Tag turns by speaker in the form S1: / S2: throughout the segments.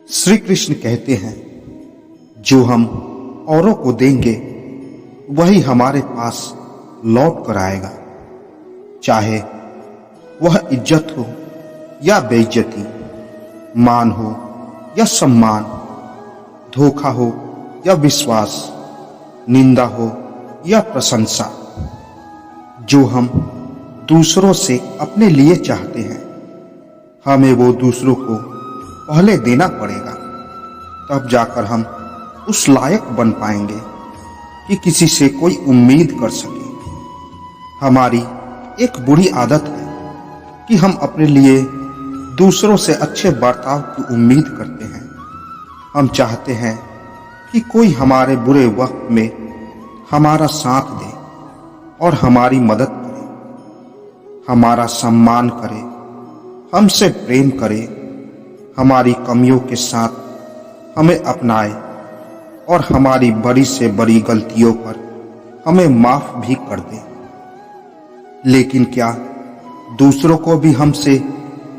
S1: श्री कृष्ण कहते हैं, जो हम औरों को देंगे वही हमारे पास लौट कर आएगा, चाहे वह इज्जत हो या बेइज्जती, मान हो या सम्मान, धोखा हो या विश्वास, निंदा हो या प्रशंसा। जो हम दूसरों से अपने लिए चाहते हैं, हमें वो दूसरों को पहले देना पड़ेगा, तब जाकर हम उस लायक बन पाएंगे कि किसी से कोई उम्मीद कर सके। हमारी एक बुरी आदत है कि हम अपने लिए दूसरों से अच्छे बर्ताव की उम्मीद करते हैं। हम चाहते हैं कि कोई हमारे बुरे वक्त में हमारा साथ दे और हमारी मदद करे, हमारा सम्मान करे, हमसे प्रेम करे, हमारी कमियों के साथ हमें अपनाए और हमारी बड़ी से बड़ी गलतियों पर हमें माफ भी कर दे। लेकिन क्या दूसरों को भी हमसे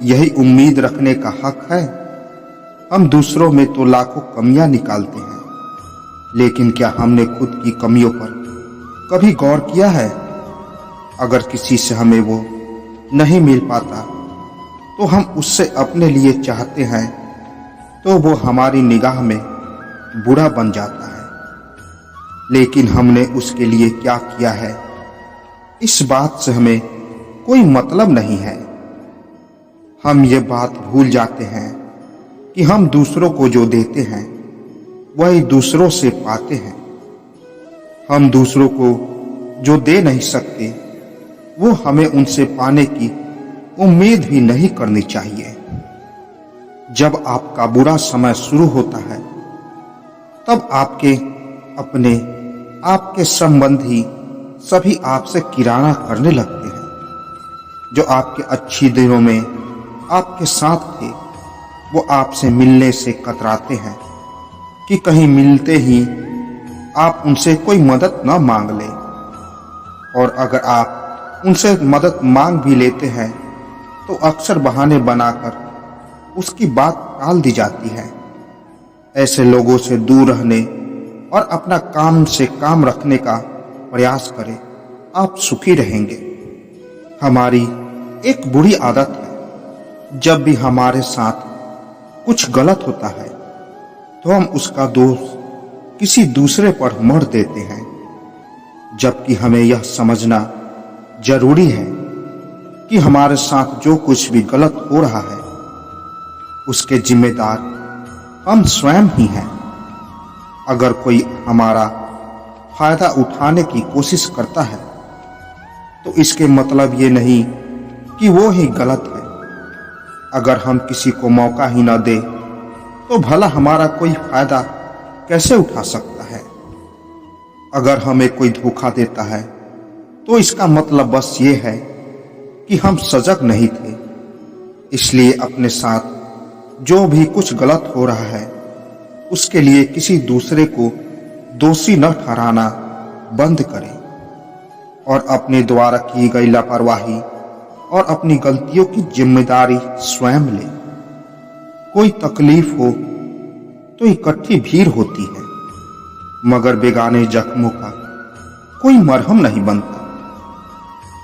S1: यही उम्मीद रखने का हक है? हम दूसरों में तो लाखों कमियां निकालते हैं, लेकिन क्या हमने खुद की कमियों पर कभी गौर किया है? अगर किसी से हमें वो नहीं मिल पाता तो हम उससे अपने लिए चाहते हैं तो वो हमारी निगाह में बुरा बन जाता है। लेकिन हमने उसके लिए क्या किया है, इस बात से हमें कोई मतलब नहीं है। हम ये बात भूल जाते हैं कि हम दूसरों को जो देते हैं वही दूसरों से पाते हैं। हम दूसरों को जो दे नहीं सकते वो हमें उनसे पाने की उम्मीद भी नहीं करनी चाहिए। जब आपका बुरा समय शुरू होता है तब आपके अपने, आपके संबंधी सभी आपसे किराना करने लगते हैं। जो आपके अच्छी दिनों में आपके साथ थे वो आपसे मिलने से कतराते हैं कि कहीं मिलते ही आप उनसे कोई मदद न मांग लें, और अगर आप उनसे मदद मांग भी लेते हैं तो अक्सर बहाने बनाकर उसकी बात टाल दी जाती है। ऐसे लोगों से दूर रहने और अपना काम से काम रखने का प्रयास करें, आप सुखी रहेंगे। हमारी एक बुरी आदत है, जब भी हमारे साथ कुछ गलत होता है तो हम उसका दोष किसी दूसरे पर मढ़ देते हैं, जबकि हमें यह समझना जरूरी है कि हमारे साथ जो कुछ भी गलत हो रहा है उसके जिम्मेदार हम स्वयं ही हैं। अगर कोई हमारा फायदा उठाने की कोशिश करता है तो इसके मतलब ये नहीं कि वो ही गलत है। अगर हम किसी को मौका ही न दे तो भला हमारा कोई फायदा कैसे उठा सकता है? अगर हमें कोई धोखा देता है तो इसका मतलब बस ये है कि हम सजग नहीं थे। इसलिए अपने साथ जो भी कुछ गलत हो रहा है उसके लिए किसी दूसरे को दोषी न ठहराना बंद करें और अपने द्वारा की गई लापरवाही और अपनी गलतियों की जिम्मेदारी स्वयं लें। कोई तकलीफ हो तो इकट्ठी भीड़ होती है, मगर बेगाने जख्मों का कोई मरहम नहीं बनता।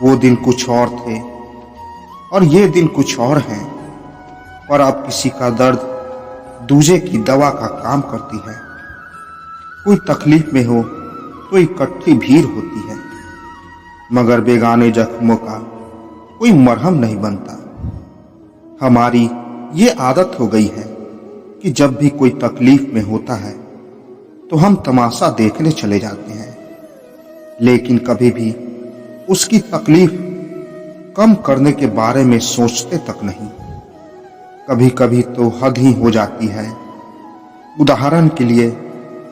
S1: वो दिन कुछ और थे और ये दिन कुछ और हैं, पर अब किसी का दर्द दूजे की दवा का काम करती है। कोई तकलीफ में हो तो इकट्ठी भीड़ होती है, मगर बेगाने जख्मों का कोई मरहम नहीं बनता। हमारी ये आदत हो गई है कि जब भी कोई तकलीफ में होता है तो हम तमाशा देखने चले जाते हैं, लेकिन कभी भी उसकी तकलीफ कम करने के बारे में सोचते तक नहीं। कभी कभी तो हद ही हो जाती है। उदाहरण के लिए,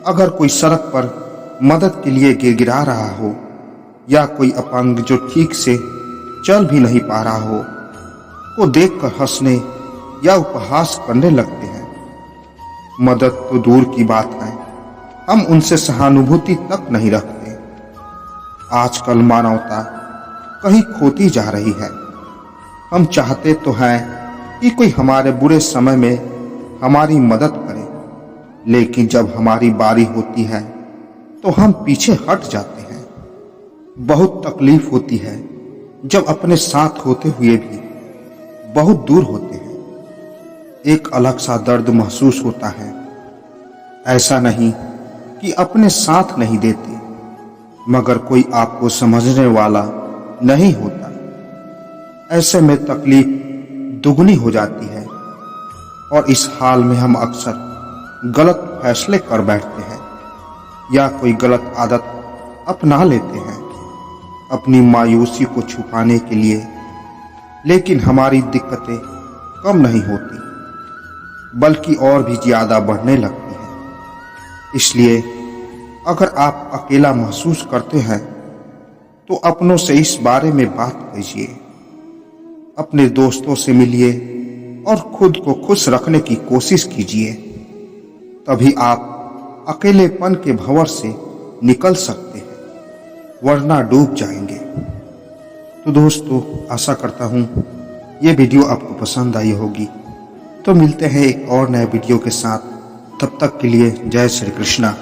S1: अगर कोई सड़क पर मदद के लिए गिड़गिड़ा रहा हो या कोई अपंग जो ठीक से चल भी नहीं पा रहा हो को देखकर हंसने या उपहास करने लगते हैं। मदद तो दूर की बात है, हम उनसे सहानुभूति तक नहीं रखते। आजकल मानवता कहीं खोती जा रही है। हम चाहते तो हैं कि कोई हमारे बुरे समय में हमारी मदद करे, लेकिन जब हमारी बारी होती है तो हम पीछे हट जाते हैं। बहुत तकलीफ होती है जब अपने साथ होते हुए भी बहुत दूर होते हैं। एक अलग सा दर्द महसूस होता है। ऐसा नहीं कि अपने साथ नहीं देते, मगर कोई आपको समझने वाला नहीं होता। ऐसे में तकलीफ दुगनी हो जाती है और इस हाल में हम अक्सर गलत फैसले कर बैठते हैं या कोई गलत आदत अपना लेते हैं अपनी मायूसी को छुपाने के लिए। लेकिन हमारी दिक्कतें कम नहीं होती, बल्कि और भी ज्यादा बढ़ने लगती हैं। इसलिए अगर आप अकेला महसूस करते हैं तो अपनों से इस बारे में बात कीजिए, अपने दोस्तों से मिलिए और खुद को खुश रखने की कोशिश कीजिए। तभी आप अकेलेपन के भंवर से निकल सकते हैं, वरना डूब जाएंगे। तो दोस्तों, आशा करता हूं ये वीडियो आपको पसंद आई होगी। तो मिलते हैं एक और नए वीडियो के साथ। तब तक के लिए जय श्री कृष्णा।